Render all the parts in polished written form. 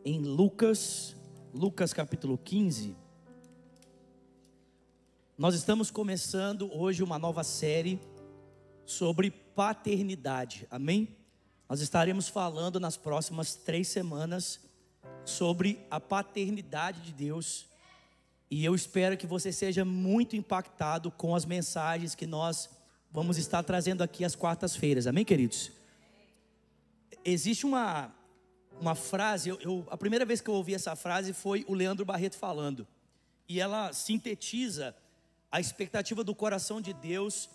em Lucas capítulo 15. Nós estamos começando hoje uma nova série sobre paternidade, amém? Nós estaremos falando nas próximas 3 semanas sobre a paternidade de Deus. E eu espero que você seja muito impactado com as mensagens que nós vamos estar trazendo aqui às quartas-feiras, amém, queridos? Existe uma frase, a primeira vez que eu ouvi essa frase foi o Leandro Barreto falando. E ela sintetiza a expectativa do coração de Deus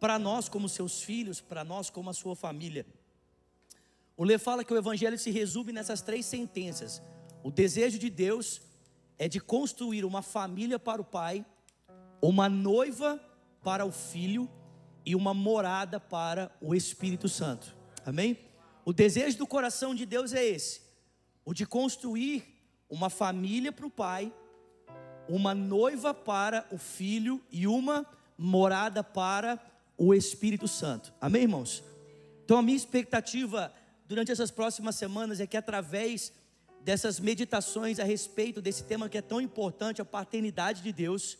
para nós como seus filhos, para nós como a sua família. O Lê fala que o evangelho se resume nessas 3 sentenças. O desejo de Deus é de construir uma família para o pai, uma noiva para o filho e uma morada para o Espírito Santo, amém? O desejo do coração de Deus é esse, o de construir uma família para o pai, uma noiva para o filho e uma morada para o Espírito Santo, amém, irmãos? Então a minha expectativa durante essas próximas semanas é que através dessas meditações a respeito desse tema que é tão importante, a paternidade de Deus,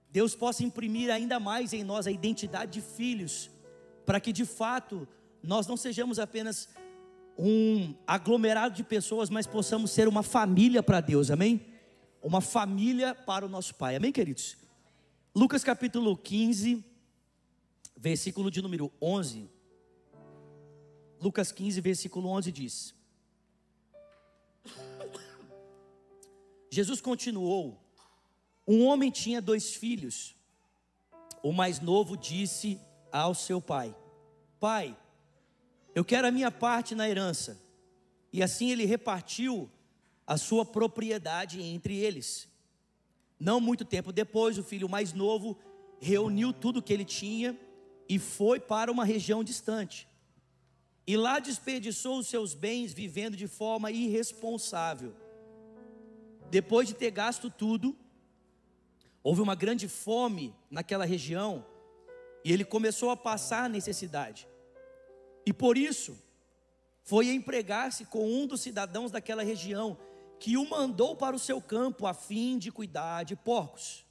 Deus possa imprimir ainda mais em nós a identidade de filhos, para que de fato nós não sejamos apenas um aglomerado de pessoas, mas possamos ser uma família para Deus, amém? Uma família para o nosso Pai, amém, queridos? Lucas capítulo 15, versículo de número 11. Lucas 15, versículo 11 diz: Jesus continuou: um homem tinha 2 filhos. O mais novo disse ao seu pai: Pai, eu quero a minha parte na herança. E assim ele repartiu a sua propriedade entre eles. Não muito tempo depois, o filho mais novo reuniu tudo que ele tinha e foi para uma região distante. E lá desperdiçou os seus bens vivendo de forma irresponsável. Depois de ter gasto tudo, houve uma grande fome naquela região e ele começou a passar necessidade. E por isso, foi empregar-se com um dos cidadãos daquela região, que o mandou para o seu campo a fim de cuidar de porcos.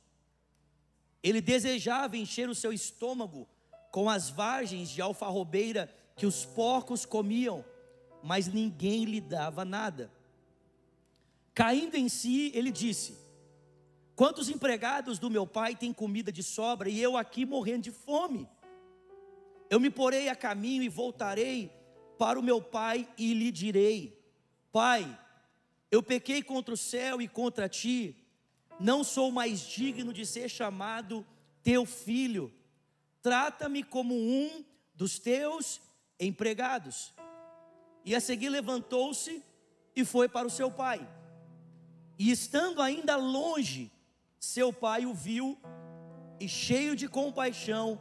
Ele desejava encher o seu estômago com as vagens de alfarrobeira que os porcos comiam, mas ninguém lhe dava nada. Caindo em si, ele disse: quantos empregados do meu pai têm comida de sobra e eu aqui morrendo de fome? Eu me porei a caminho e voltarei para o meu pai e lhe direi: Pai, eu pequei contra o céu e contra ti, não sou mais digno de ser chamado teu filho. Trata-me como um dos teus empregados. E a seguir levantou-se e foi para o seu pai. E estando ainda longe, seu pai o viu e, cheio de compaixão,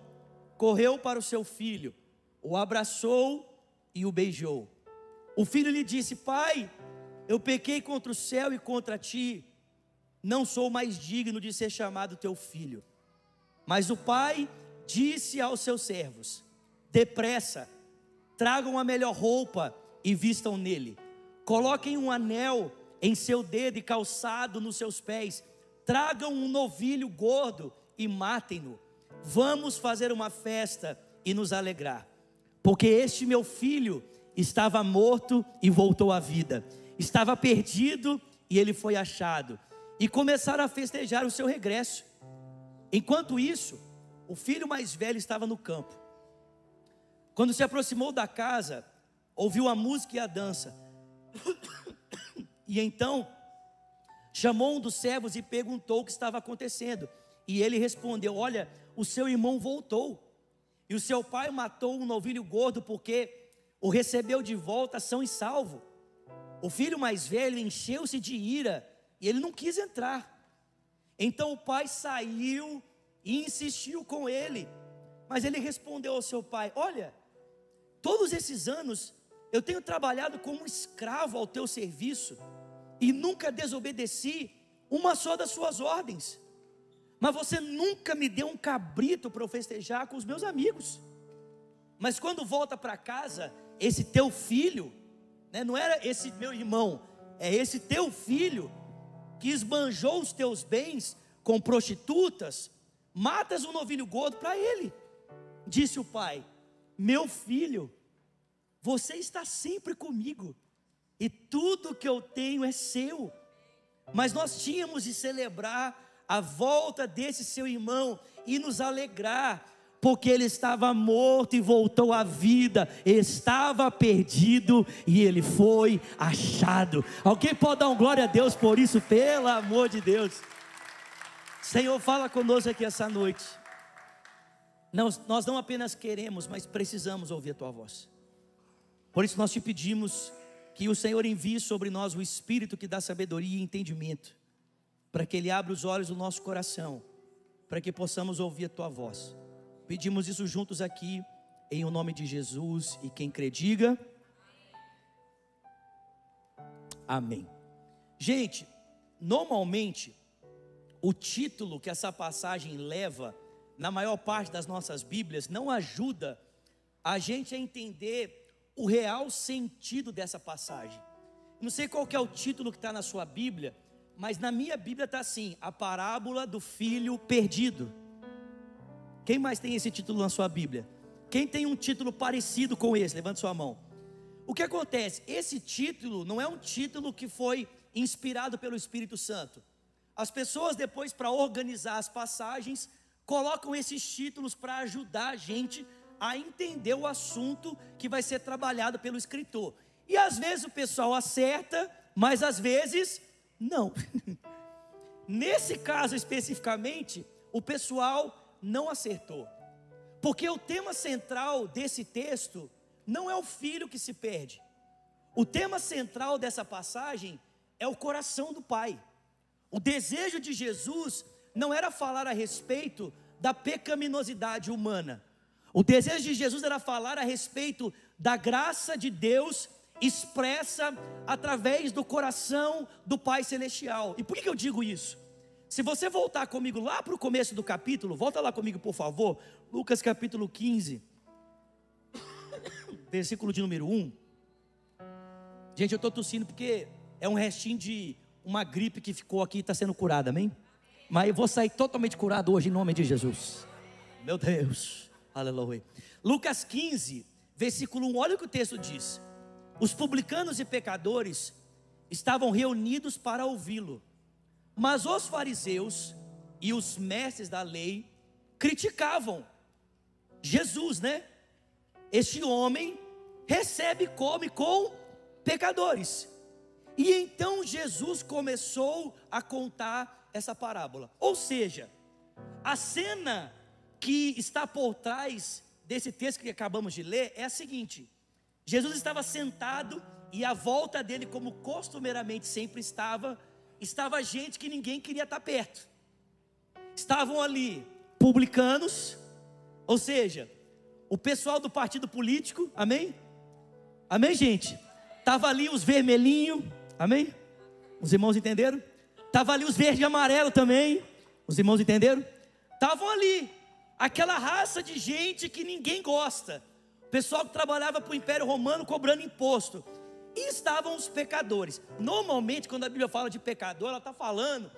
correu para o seu filho, o abraçou e o beijou. O filho lhe disse: Pai, eu pequei contra o céu e contra ti, não sou mais digno de ser chamado teu filho. Mas o pai disse aos seus servos: depressa, tragam a melhor roupa e vistam nele. Coloquem um anel em seu dedo e calçado nos seus pés. Tragam um novilho gordo e matem-no. Vamos fazer uma festa e nos alegrar, porque este meu filho estava morto e voltou à vida, estava perdido e ele foi achado. E começaram a festejar o seu regresso. Enquanto isso, o filho mais velho estava no campo. Quando se aproximou da casa, ouviu a música e a dança. E então chamou um dos servos e perguntou o que estava acontecendo. E ele respondeu: olha, o seu irmão voltou, e o seu pai matou um novilho gordo, porque o recebeu de volta são e salvo. O filho mais velho encheu-se de ira, e ele não quis entrar. Então o pai saiu e insistiu com ele. Mas ele respondeu ao seu pai: olha, todos esses anos eu tenho trabalhado como escravo ao teu serviço, e nunca desobedeci uma só das suas ordens. Mas você nunca me deu um cabrito para eu festejar com os meus amigos. Mas quando volta para casa, esse teu filho, né, não era esse meu irmão, é esse teu filho que esbanjou os teus bens com prostitutas, matas um novilho gordo para ele. Disse o pai: meu filho, você está sempre comigo, e tudo que eu tenho é seu. Mas nós tínhamos de celebrar a volta desse seu irmão e nos alegrar, porque ele estava morto e voltou à vida, estava perdido e ele foi achado. Alguém pode dar um glória a Deus por isso, pelo amor de Deus? Senhor, fala conosco aqui essa noite. Nós não apenas queremos, mas precisamos ouvir a tua voz. Por isso nós te pedimos que o Senhor envie sobre nós o Espírito que dá sabedoria e entendimento, para que Ele abra os olhos do nosso coração, para que possamos ouvir a tua voz. Pedimos isso juntos aqui, em o nome de Jesus, e quem crê diga amém. Gente, normalmente o título que essa passagem leva, na maior parte das nossas Bíblias, não ajuda a gente a entender o real sentido dessa passagem. Não sei qual que é o título que está na sua Bíblia, mas na minha Bíblia está assim: a parábola do filho perdido. Quem mais tem esse título na sua Bíblia? Quem tem um título parecido com esse? Levante sua mão. O que acontece? Esse título não é um título que foi inspirado pelo Espírito Santo. As pessoas depois, para organizar as passagens, colocam esses títulos para ajudar a gente a entender o assunto que vai ser trabalhado pelo escritor. E às vezes o pessoal acerta, mas às vezes não. Nesse caso especificamente, o pessoal não acertou, porque o tema central desse texto não é o filho que se perde. O tema central dessa passagem é o coração do pai. O desejo de Jesus não era falar a respeito da pecaminosidade humana. O desejo de Jesus era falar a respeito da graça de Deus expressa através do coração do Pai Celestial. E por que eu digo isso? Se você voltar comigo lá para o começo do capítulo, volta lá comigo por favor, Lucas capítulo 15, versículo de número 1. Gente, eu estou tossindo porque é um restinho de uma gripe que ficou aqui e está sendo curada, amém? Mas eu vou sair totalmente curado hoje em nome de Jesus. Meu Deus, aleluia. Lucas 15, versículo 1, olha o que o texto diz: os publicanos e pecadores estavam reunidos para ouvi-lo, mas os fariseus e os mestres da lei criticavam Jesus, né? Este homem recebe e come com pecadores. E então Jesus começou a contar essa parábola. Ou seja, a cena que está por trás desse texto que acabamos de ler é a seguinte: Jesus estava sentado e à volta dele, como costumeiramente sempre estava gente que ninguém queria estar perto. Estavam ali publicanos, ou seja, o pessoal do partido político, amém? Amém, gente? Estava ali os vermelhinhos, amém? Os irmãos entenderam? Estava ali os verde e amarelo também, os irmãos entenderam? Estavam ali, aquela raça de gente que ninguém gosta, pessoal que trabalhava para o Império Romano cobrando imposto. E estavam os pecadores. Normalmente quando a Bíblia fala de pecador, ela está falando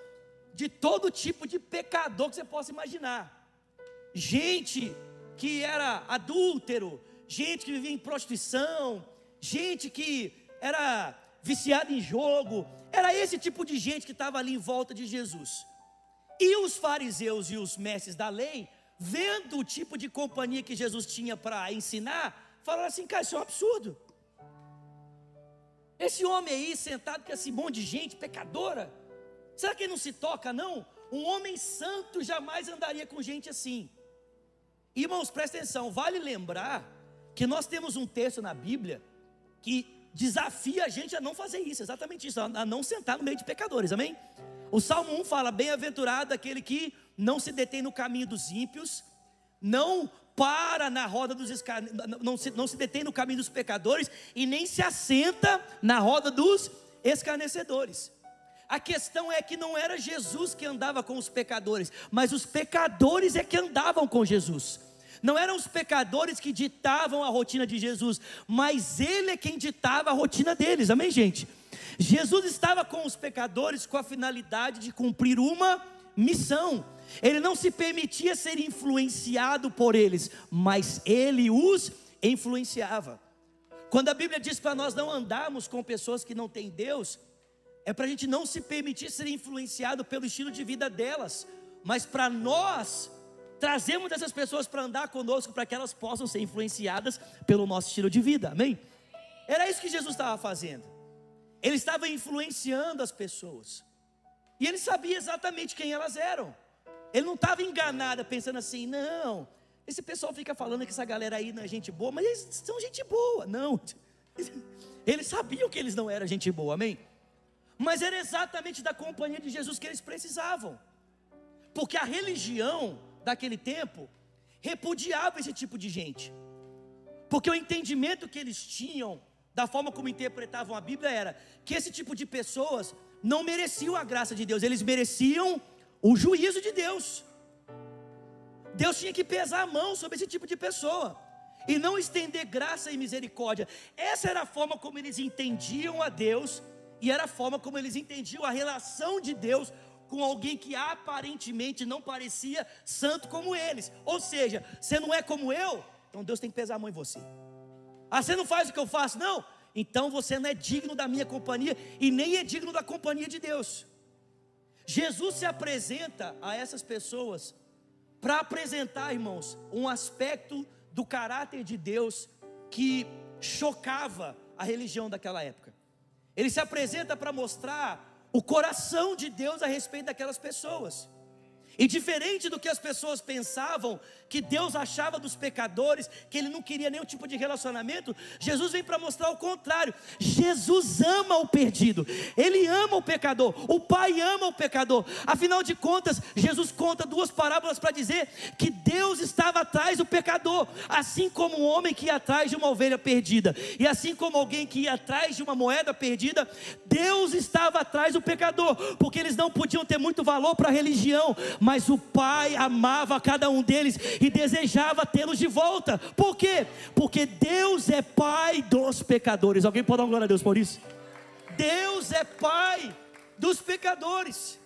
de todo tipo de pecador que você possa imaginar. Gente que era adúltero, gente que vivia em prostituição, gente que era viciada em jogo. Era esse tipo de gente que estava ali em volta de Jesus. E os fariseus e os mestres da lei, vendo o tipo de companhia que Jesus tinha para ensinar, falaram assim: cara, isso é um absurdo. Esse homem aí sentado com esse monte de gente pecadora, será que ele não se toca não? Um homem santo jamais andaria com gente assim. Irmãos, presta atenção, vale lembrar que nós temos um texto na Bíblia que desafia a gente a não fazer isso, exatamente isso, a não sentar no meio de pecadores, amém? O Salmo 1 fala: bem-aventurado aquele que não se detém no caminho dos ímpios, não para na roda dos não se detém no caminho dos pecadores e nem se assenta na roda dos escarnecedores. A questão é que não era Jesus que andava com os pecadores, mas os pecadores é que andavam com Jesus. Não eram os pecadores que ditavam a rotina de Jesus, mas Ele é quem ditava a rotina deles, amém, gente? Jesus estava com os pecadores com a finalidade de cumprir uma missão. Ele não se permitia ser influenciado por eles, mas ele os influenciava. Quando a Bíblia diz para nós não andarmos com pessoas que não têm Deus, é para a gente não se permitir ser influenciado pelo estilo de vida delas, mas para nós trazermos essas pessoas para andar conosco, para que elas possam ser influenciadas pelo nosso estilo de vida, amém? Era isso que Jesus estava fazendo. Ele estava influenciando as pessoas, e ele sabia exatamente quem elas eram. Ele não estava enganado pensando assim, não, esse pessoal fica falando que essa galera aí não é gente boa, mas eles são gente boa. Não, eles sabiam que eles não eram gente boa, amém? Mas era exatamente da companhia de Jesus que eles precisavam, porque a religião daquele tempo repudiava esse tipo de gente, porque o entendimento que eles tinham da forma como interpretavam a Bíblia era que esse tipo de pessoas não mereciam a graça de Deus, eles mereciam o juízo de Deus. Deus tinha que pesar a mão sobre esse tipo de pessoa e não estender graça e misericórdia. Essa era a forma como eles entendiam a Deus, e era a forma como eles entendiam a relação de Deus com alguém que aparentemente não parecia santo como eles. Ou seja, você não é como eu, então Deus tem que pesar a mão em você. Ah, você não faz o que eu faço? Não, então você não é digno da minha companhia e nem é digno da companhia de Deus. Jesus se apresenta a essas pessoas para apresentar, irmãos, um aspecto do caráter de Deus que chocava a religião daquela época. Ele se apresenta para mostrar o coração de Deus a respeito daquelas pessoas. E diferente do que as pessoas pensavam, que Deus achava dos pecadores, que Ele não queria nenhum tipo de relacionamento, Jesus vem para mostrar o contrário. Jesus ama o perdido, Ele ama o pecador, o Pai ama o pecador. Afinal de contas, Jesus conta duas parábolas para dizer que Deus estava atrás do pecador, assim como um homem que ia atrás de uma ovelha perdida, e assim como alguém que ia atrás de uma moeda perdida, Deus estava atrás do pecador, porque eles não podiam ter muito valor para a religião, mas o Pai amava cada um deles e desejava tê-los de volta. Por quê? Porque Deus é Pai dos pecadores. Alguém pode dar uma glória a Deus por isso? Deus é Pai dos pecadores.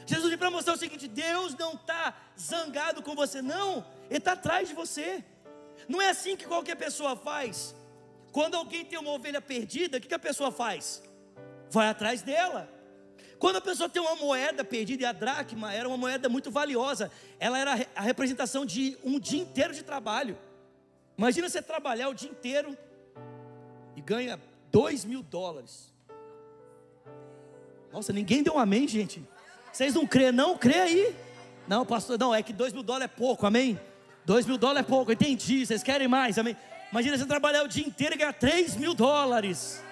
Jesus vem para mostrar o seguinte: Deus não está zangado com você, não, Ele está atrás de você. Não é assim que qualquer pessoa faz. Quando alguém tem uma ovelha perdida, o que a pessoa faz? Vai atrás dela. Quando a pessoa tem uma moeda perdida, e a dracma era uma moeda muito valiosa, ela era a representação de um dia inteiro de trabalho. Imagina você trabalhar o dia inteiro e ganha $2.000. Nossa, ninguém deu um amém, gente. Vocês não crêem, não? Crê aí. Não, pastor, não, é que $2.000 é pouco, amém? $2.000 é pouco, entendi, vocês querem mais, amém? Imagina você trabalhar o dia inteiro e ganhar $3.000.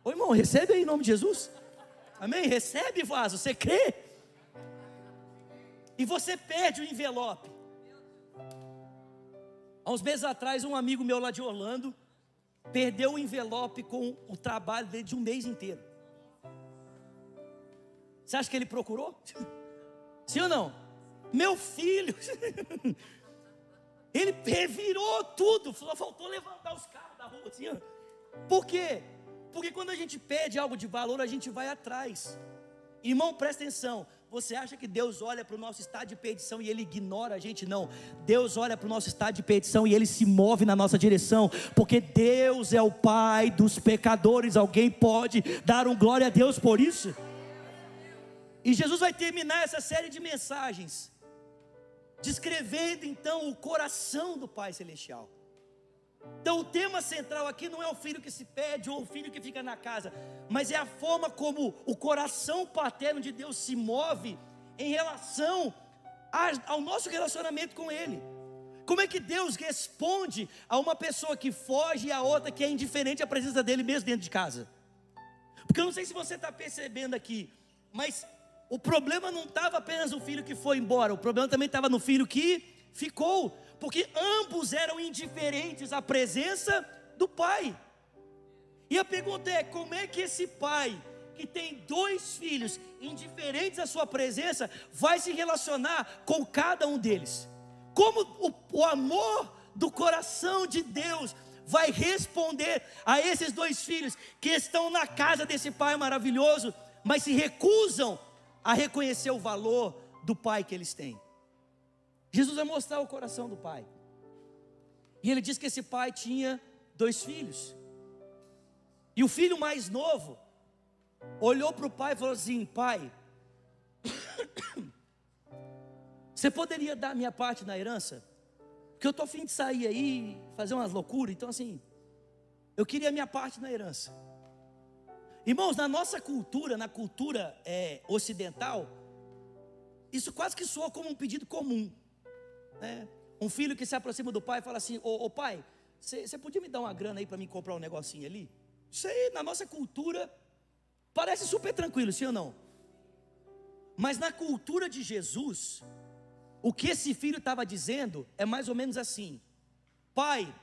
Ô irmão, recebe aí em nome de Jesus. Amém? Recebe, vaso, você crê? E você perde o envelope. Há uns meses atrás, um amigo meu lá de Orlando perdeu o envelope com o trabalho dele de um mês inteiro. Você acha que ele procurou? Sim ou não? Meu filho, ele revirou tudo, só faltou levantar os carros da rua assim, ó. Por quê? Porque quando a gente pede algo de valor, a gente vai atrás. Irmão, presta atenção. Você acha que Deus olha para o nosso estado de perdição e Ele ignora a gente? Não. Deus olha para o nosso estado de perdição e Ele se move na nossa direção, porque Deus é o Pai dos pecadores. Alguém pode dar um glória a Deus por isso? E Jesus vai terminar essa série de mensagens descrevendo então o coração do Pai Celestial. Então o tema central aqui não é o filho que se perde ou o filho que fica na casa, mas é a forma como o coração paterno de Deus se move em relação ao nosso relacionamento com Ele. Como é que Deus responde a uma pessoa que foge e a outra que é indiferente à presença dEle mesmo dentro de casa? Porque eu não sei se você está percebendo aqui, mas o problema não estava apenas no filho que foi embora, o problema também estava no filho que ficou, porque ambos eram indiferentes à presença do pai. E a pergunta é: como é que esse pai, que tem 2 filhos indiferentes à sua presença, vai se relacionar com cada um deles? Como o amor do coração de Deus vai responder a esses dois filhos que estão na casa desse pai maravilhoso, mas se recusam a reconhecer o valor do pai que eles têm. Jesus vai mostrar o coração do pai. E ele diz que esse pai tinha 2 filhos. E o filho mais novo olhou para o pai e falou assim: pai, você poderia dar a minha parte na herança? Porque eu estou a fim de sair aí, fazer umas loucuras. Então assim, eu queria a minha parte na herança. Irmãos, na nossa cultura, na cultura ocidental, isso quase que soa como um pedido comum, né? Um filho que se aproxima do pai e fala assim: ô pai, você podia me dar uma grana aí para mim comprar um negocinho ali? Isso aí na nossa cultura parece super tranquilo, sim ou não? Mas na cultura de Jesus, o que esse filho estava dizendo é mais ou menos assim: pai,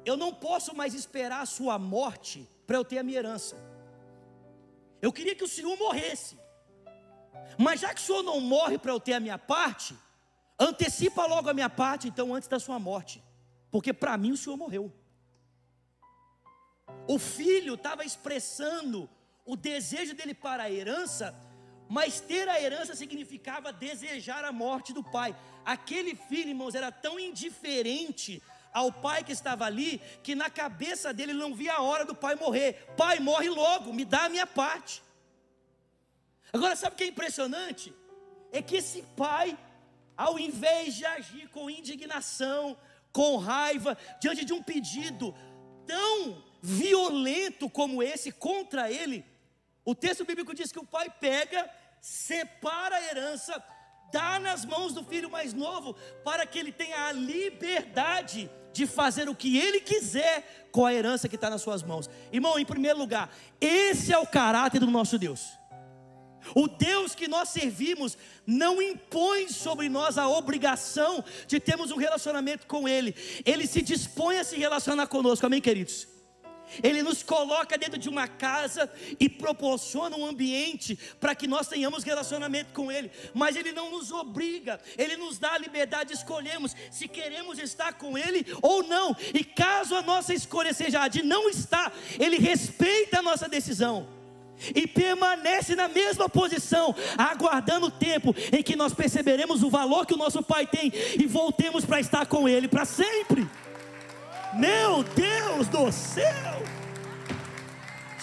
eu não posso mais esperar a sua morte para eu ter a minha herança. Eu queria que o senhor morresse, mas já que o senhor não morre para eu ter a minha parte, antecipa logo a minha parte então antes da sua morte, porque para mim o senhor morreu. O filho estava expressando o desejo dele para a herança, mas ter a herança significava desejar a morte do pai. Aquele filho, irmãos, era tão indiferente ao pai que estava ali, que na cabeça dele ele não via a hora do pai morrer. Pai, morre logo, me dá a minha parte. Agora, sabe o que é impressionante? É que esse pai, ao invés de agir com indignação, com raiva, diante de um pedido tão violento como esse contra ele, o texto bíblico diz que o pai pega, separa a herança, dá nas mãos do filho mais novo, para que ele tenha a liberdade de fazer o que ele quiser com a herança que está nas suas mãos. Irmão, em primeiro lugar, esse é o caráter do nosso Deus. O Deus que nós servimos não impõe sobre nós a obrigação de termos um relacionamento com Ele. Ele se dispõe a se relacionar conosco, amém, queridos? Ele nos coloca dentro de uma casa e proporciona um ambiente para que nós tenhamos relacionamento com Ele. Mas Ele não nos obriga, Ele nos dá a liberdade de escolhermos se queremos estar com Ele ou não. E caso a nossa escolha seja a de não estar, Ele respeita a nossa decisão e permanece na mesma posição, aguardando o tempo em que nós perceberemos o valor que o nosso Pai tem e voltemos para estar com Ele para sempre. Meu Deus do céu!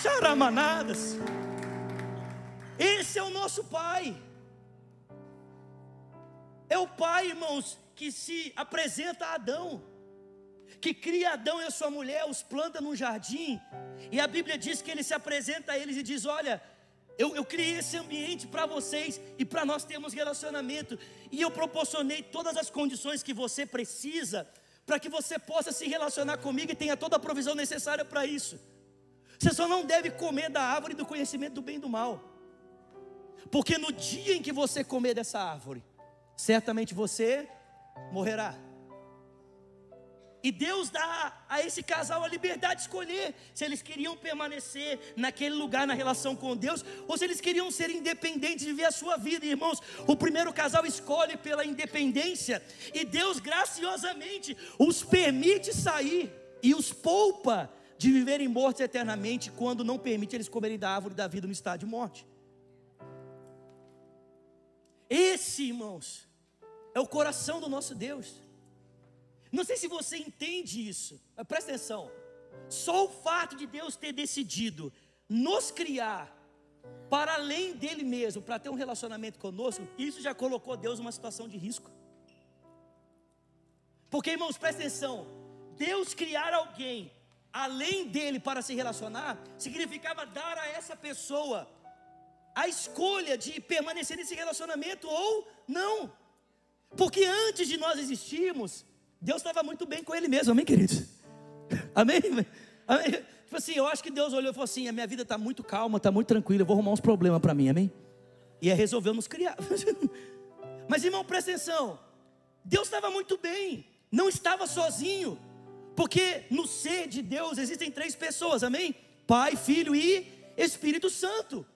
Charamanadas! Esse é o nosso Pai. É o Pai, irmãos, que se apresenta a Adão, que cria Adão e a sua mulher, os planta num jardim, e a Bíblia diz que Ele se apresenta a eles e diz: olha, eu criei esse ambiente para vocês e para nós termos relacionamento, e eu proporcionei todas as condições que você precisa, para que você possa se relacionar comigo e tenha toda a provisão necessária para isso. Você só não deve comer da árvore do conhecimento do bem e do mal, porque no dia em que você comer dessa árvore, certamente você morrerá. E Deus dá a esse casal a liberdade de escolher se eles queriam permanecer naquele lugar na relação com Deus, ou se eles queriam ser independentes e viver a sua vida. Irmãos, o primeiro casal escolhe pela independência, e Deus graciosamente os permite sair e os poupa de viverem mortos eternamente, quando não permite eles comerem da árvore da vida no estado de morte. Esse, irmãos, é o coração do nosso Deus. Não sei se você entende isso, mas presta atenção. Só o fato de Deus ter decidido nos criar para além dele mesmo, para ter um relacionamento conosco, isso já colocou Deus numa situação de risco. Porque, irmãos, presta atenção, Deus criar alguém além dele para se relacionar, significava dar a essa pessoa a escolha de permanecer nesse relacionamento ou não. Porque antes de nós existirmos, Deus estava muito bem com Ele mesmo, amém, queridos? Amém? Amém? Tipo assim, eu acho que Deus olhou e falou assim: a minha vida está muito calma, está muito tranquila, eu vou arrumar uns problemas para mim, amém? E resolveu nos criar. Mas, irmão, presta atenção, Deus estava muito bem, não estava sozinho, porque no ser de Deus existem 3 pessoas, amém? Pai, Filho e Espírito Santo.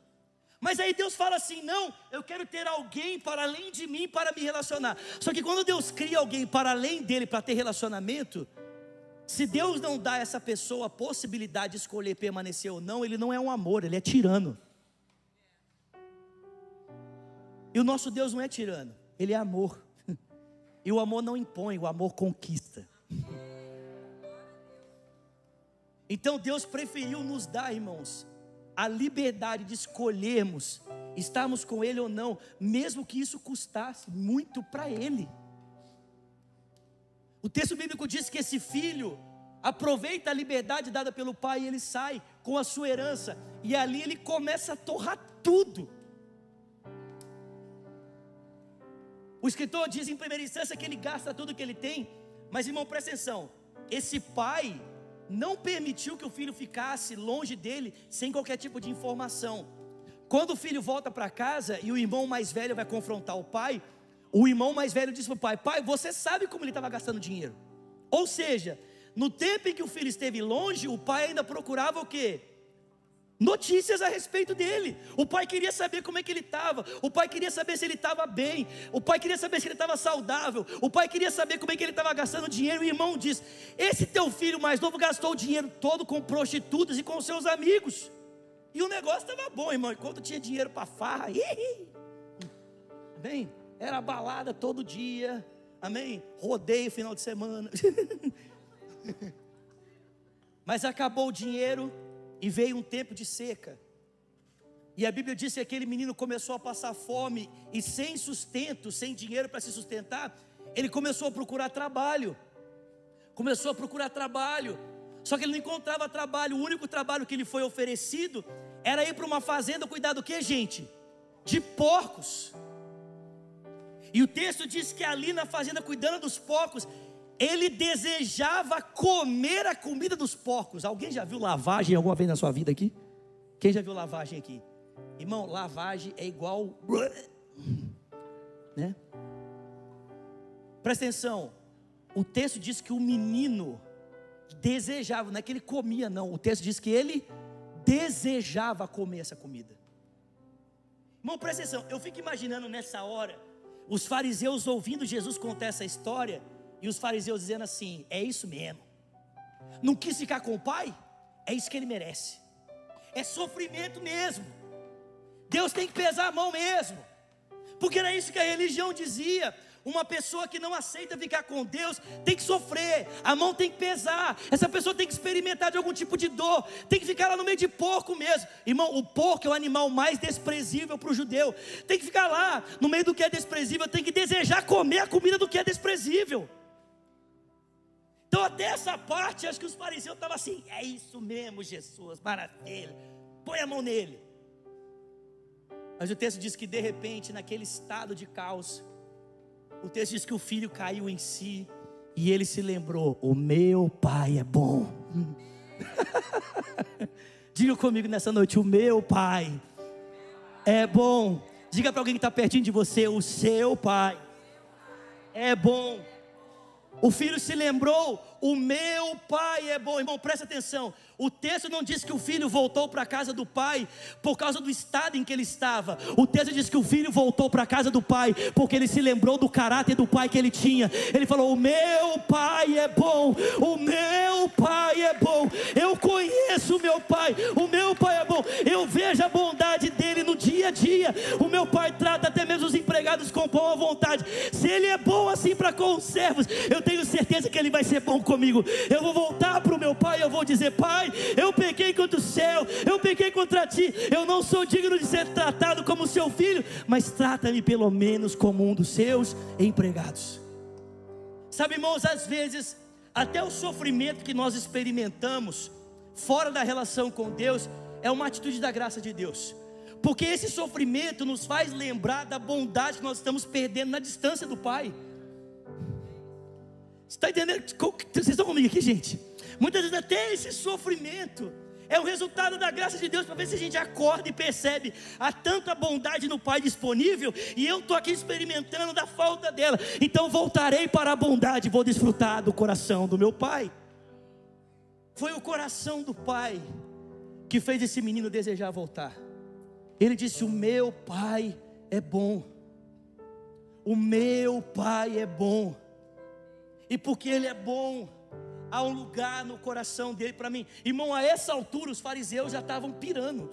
Mas aí Deus fala assim: não, eu quero ter alguém para além de mim para me relacionar. Só que quando Deus cria alguém para além dele para ter relacionamento, Se Deus não dá a essa pessoa a possibilidade de escolher permanecer ou não, Ele não é um amor, Ele é tirano. E o nosso Deus não é tirano, Ele é amor. E o amor não impõe, o amor conquista. Então Deus preferiu nos dar, irmãos, a liberdade de escolhermos estarmos com Ele ou não, mesmo que isso custasse muito para Ele. O texto bíblico diz que esse filho aproveita a liberdade dada pelo pai e ele sai com a sua herança, e ali ele começa a torrar tudo. O escritor diz em primeira instância que ele gasta tudo que ele tem, mas irmão, presta atenção, esse pai não permitiu que o filho ficasse longe dele sem qualquer tipo de informação. Quando o filho volta para casa e o irmão mais velho vai confrontar o pai, o irmão mais velho diz para o pai: pai, você sabe como ele estava gastando dinheiro? Ou seja, no tempo em que o filho esteve longe, o pai ainda procurava o quê? Notícias a respeito dele. O pai queria saber como é que ele estava. O pai queria saber se ele estava bem. O pai queria saber se ele estava saudável. O pai queria saber como é que ele estava gastando dinheiro. O irmão diz: esse teu filho mais novo gastou o dinheiro todo com prostitutas e com seus amigos. E o negócio estava bom, irmão. Enquanto tinha dinheiro para farra, amém? Era balada todo dia, amém? Rodeio final de semana. Mas acabou o dinheiro e veio um tempo de seca. E a Bíblia diz que aquele menino começou a passar fome e sem sustento, sem dinheiro para se sustentar, ele começou a procurar trabalho. Só que ele não encontrava trabalho. O único trabalho que lhe foi oferecido era ir para uma fazenda cuidar do que, gente? De porcos. E o texto diz que ali na fazenda, cuidando dos porcos, ele desejava comer a comida dos porcos. Alguém já viu lavagem alguma vez na sua vida aqui? Quem já viu lavagem aqui? Irmão, lavagem é igual, né? Presta atenção. O texto diz que o menino desejava, não é que ele comia não. O texto diz que ele desejava comer essa comida. Irmão, presta atenção. Eu fico imaginando nessa hora os fariseus ouvindo Jesus contar essa história, e os fariseus dizendo assim: é isso mesmo, não quis ficar com o pai? É isso que ele merece, é sofrimento mesmo, Deus tem que pesar a mão mesmo, porque era isso que a religião dizia. Uma pessoa que não aceita ficar com Deus tem que sofrer, a mão tem que pesar, essa pessoa tem que experimentar de algum tipo de dor, tem que ficar lá no meio de porco mesmo. Irmão, o porco é o animal mais desprezível para o judeu. Tem que ficar lá no meio do que é desprezível, tem que desejar comer a comida do que é desprezível. Então até essa parte, acho que os fariseus estavam assim: é isso mesmo, Jesus, maravilha, põe a mão nele. Mas o texto diz que de repente, naquele estado de caos, o texto diz que o filho caiu em si e ele se lembrou: o meu pai é bom. Diga comigo nessa noite: o meu pai é bom. Diga para alguém que está pertinho de você: o seu pai é bom. O filho se lembrou: o meu pai é bom. Irmão, presta atenção. O texto não diz que o filho voltou para a casa do pai por causa do estado em que ele estava. O texto diz que o filho voltou para a casa do pai porque ele se lembrou do caráter do pai que ele tinha. Ele falou: o meu pai é bom, o meu pai é bom, eu conheço o meu pai é bom, eu vejo a bondade dele no dia a dia. O meu pai trata até mesmo os empregados com pão à vontade. Se ele é bom assim para com os servos, eu tenho certeza que ele vai ser bom comigo. Eu vou voltar para o meu pai e eu vou dizer: pai, eu pequei contra o céu, eu pequei contra ti, eu não sou digno de ser tratado como seu filho, mas trata-me pelo menos como um dos seus empregados. Sabe, irmãos, às vezes até o sofrimento que nós experimentamos fora da relação com Deus é uma atitude da graça de Deus, porque esse sofrimento nos faz lembrar da bondade que nós estamos perdendo na distância do Pai. Você está entendendo? Vocês estão comigo aqui, gente? Muitas vezes até esse sofrimento é o resultado da graça de Deus, para ver se a gente acorda e percebe: há tanta bondade no Pai disponível, e eu estou aqui experimentando da falta dela. Então voltarei para a bondade, vou desfrutar do coração do meu Pai. Foi o coração do Pai que fez esse menino desejar voltar. Ele disse: o meu Pai é bom, o meu Pai é bom. E porque Ele é bom, há um lugar no coração dele para mim. Irmão, a essa altura os fariseus já estavam pirando.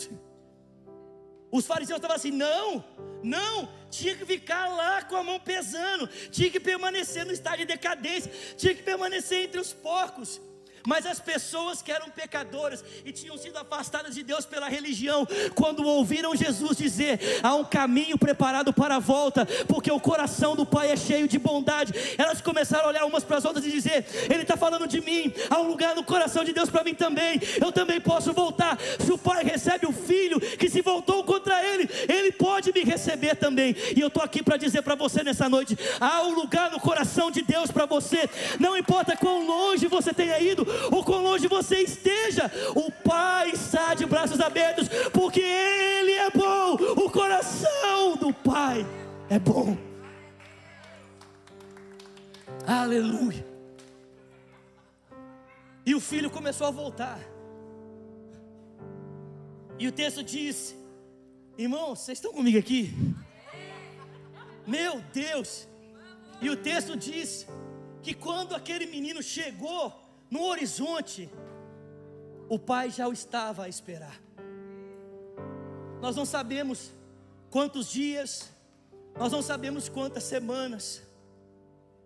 Os fariseus estavam assim, não, tinha que ficar lá com a mão pesando, tinha que permanecer no estado de decadência, tinha que permanecer entre os porcos. Mas as pessoas que eram pecadoras e tinham sido afastadas de Deus pela religião, quando ouviram Jesus dizer, há um caminho preparado para a volta, porque o coração do Pai é cheio de bondade, elas começaram a olhar umas para as outras e dizer, Ele está falando de mim, há um lugar no coração de Deus para mim também, eu também posso voltar. Se o Pai recebe o Filho que se voltou contra Ele, Ele pode me receber também. E eu estou aqui para dizer para você nessa noite, há um lugar no coração de Deus para você, não importa quão longe você tenha ido, ou quão longe você esteja, o Pai está de braços abertos, porque Ele é bom, o coração do Pai é bom. Aleluia. E o filho começou a voltar, e o texto diz, irmãos, vocês estão comigo aqui? Meu Deus. E o texto diz que quando aquele menino chegou no horizonte, o pai já o estava a esperar. Nós não sabemos quantos dias, nós não sabemos quantas semanas.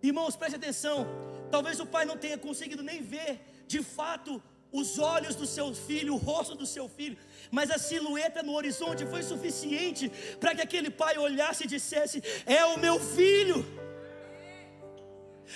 Irmãos, preste atenção, talvez o pai não tenha conseguido nem ver de fato os olhos do seu filho, o rosto do seu filho, mas a silhueta no horizonte foi suficiente para que aquele pai olhasse e dissesse, é o meu filho.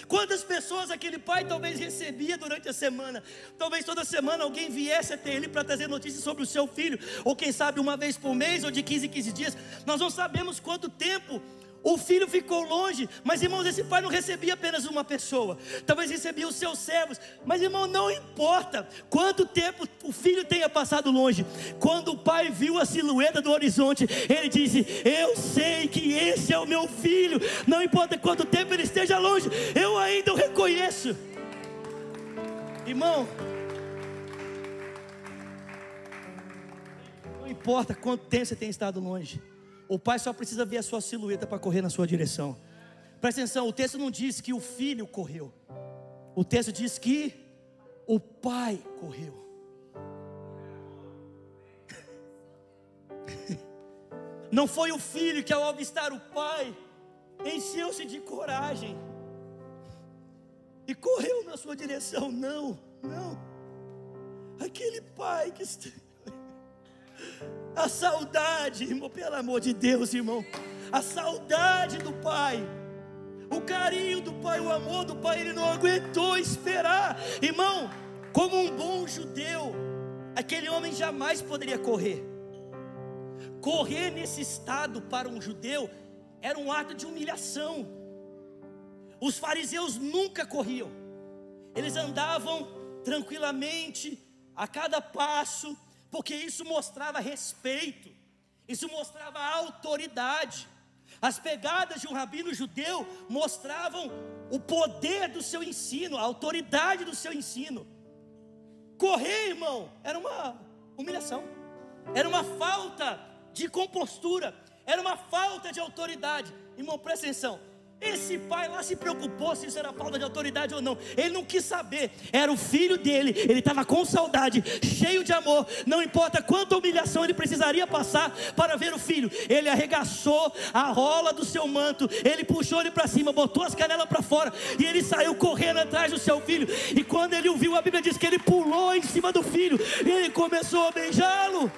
Quantas pessoas aquele pai talvez recebia durante a semana? Talvez toda semana alguém viesse até ele para trazer notícias sobre o seu filho, ou quem sabe uma vez por mês, ou de 15 em 15 dias. Nós não sabemos quanto tempo o filho ficou longe, mas irmãos, esse pai não recebia apenas uma pessoa, talvez recebia os seus servos, mas irmão, não importa quanto tempo o filho tenha passado longe, quando o pai viu a silhueta do horizonte, ele disse, eu sei que esse é o meu filho, não importa quanto tempo ele esteja longe, eu ainda o reconheço. Irmão, não importa quanto tempo você tem estado longe, o pai só precisa ver a sua silhueta para correr na sua direção. Presta atenção, o texto não diz que o filho correu, o texto diz que o pai correu. Não foi o filho que ao avistar o pai encheu-se de coragem e correu na sua direção. Não. Aquele pai que está... A saudade, irmão, pelo amor de Deus, irmão, a saudade do pai, o carinho do pai, o amor do pai, ele não aguentou esperar. Irmão, como um bom judeu, aquele homem jamais poderia correr. Correr nesse estado para um judeu era um ato de humilhação. Os fariseus nunca corriam, eles andavam tranquilamente a cada passo, porque isso mostrava respeito, isso mostrava autoridade. As pegadas de um rabino judeu mostravam o poder do seu ensino, a autoridade do seu ensino. Correr, irmão, era uma humilhação, era uma falta de compostura, era uma falta de autoridade. Irmão, presta atenção, esse pai lá se preocupou se isso era falta de autoridade ou não, ele não quis saber, era o filho dele, ele estava com saudade, cheio de amor, não importa quanta humilhação ele precisaria passar para ver o filho. Ele arregaçou a rola do seu manto, ele puxou ele para cima, botou as canelas para fora, e ele saiu correndo atrás do seu filho, e quando ele o viu, a Bíblia diz que ele pulou em cima do filho, e ele começou a beijá-lo.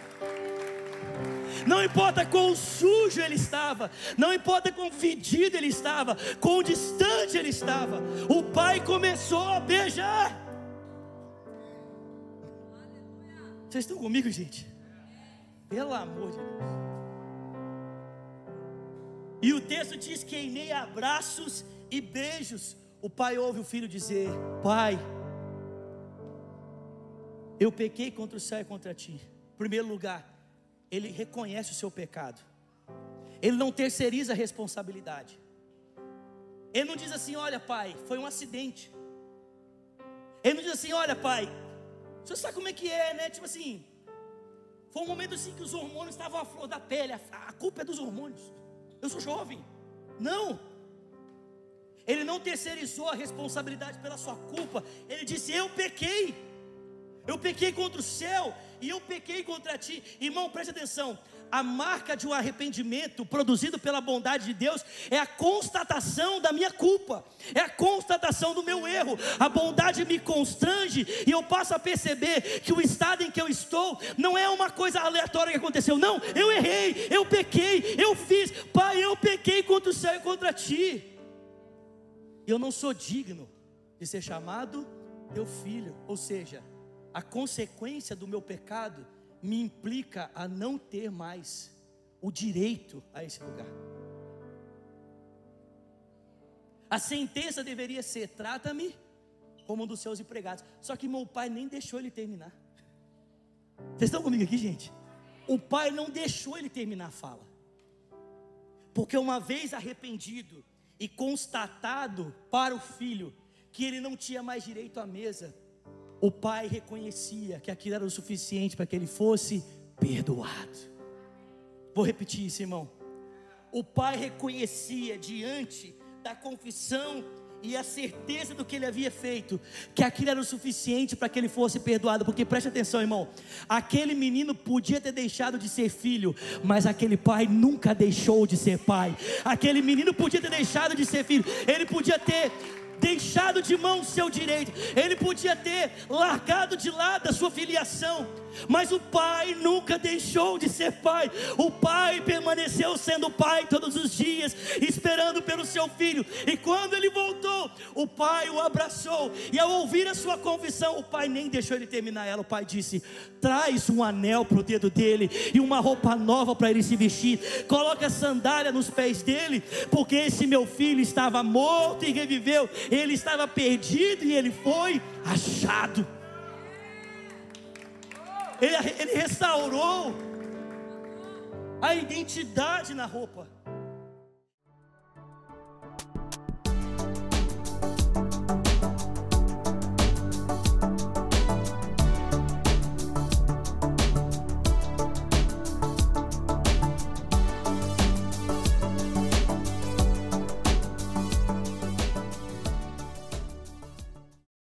Não importa quão sujo ele estava, não importa quão fedido ele estava, quão distante ele estava, o pai começou a beijar. Vocês estão comigo, gente? Pelo amor de Deus. E o texto diz que em meio a abraços e beijos, o pai ouve o filho dizer, pai, eu pequei contra o céu e contra ti. Em primeiro lugar, ele reconhece o seu pecado, ele não terceiriza a responsabilidade, ele não diz assim, olha pai, foi um acidente, ele não diz assim, olha pai, você sabe como é que é, né, tipo assim, foi um momento assim que os hormônios estavam à flor da pele, a culpa é dos hormônios, eu sou jovem. Não, Ele não terceirizou a responsabilidade pela sua culpa. Ele disse: eu pequei contra o céu, e eu pequei contra ti. Irmão, preste atenção, a marca de um arrependimento produzido pela bondade de Deus é a constatação da minha culpa, é a constatação do meu erro. A bondade me constrange e eu passo a perceber que o estado em que eu estou não é uma coisa aleatória que aconteceu. Não, eu errei, eu pequei, eu fiz. Pai, eu pequei contra o céu e contra ti. Eu não sou digno de ser chamado teu filho. Ou seja, a consequência do meu pecado me implica a não ter mais o direito a esse lugar. A sentença deveria ser: trata-me como um dos seus empregados. Só que meu pai nem deixou ele terminar. Vocês estão comigo aqui, gente? O pai não deixou ele terminar a fala, porque uma vez arrependido e constatado para o filho que ele não tinha mais direito à mesa, o pai reconhecia que aquilo era o suficiente para que ele fosse perdoado. Vou repetir isso, irmão. O pai reconhecia, diante da confissão e a certeza do que ele havia feito, que aquilo era o suficiente para que ele fosse perdoado. Porque preste atenção, irmão, aquele menino podia ter deixado de ser filho, mas aquele pai nunca deixou de ser pai. Aquele menino podia ter deixado de ser filho, ele podia ter deixado de mão o seu direito, ele podia ter largado de lado a sua filiação, mas o pai nunca deixou de ser pai. O pai permaneceu sendo pai todos os dias, esperando pelo seu filho. E quando ele voltou, o pai o abraçou, e ao ouvir a sua confissão, o pai nem deixou ele terminar ela. O pai disse: traz um anel para o dedo dele e uma roupa nova para ele se vestir, coloca a sandália nos pés dele, porque esse meu filho estava morto e reviveu, ele estava perdido e ele foi achado. Ele restaurou a identidade na roupa.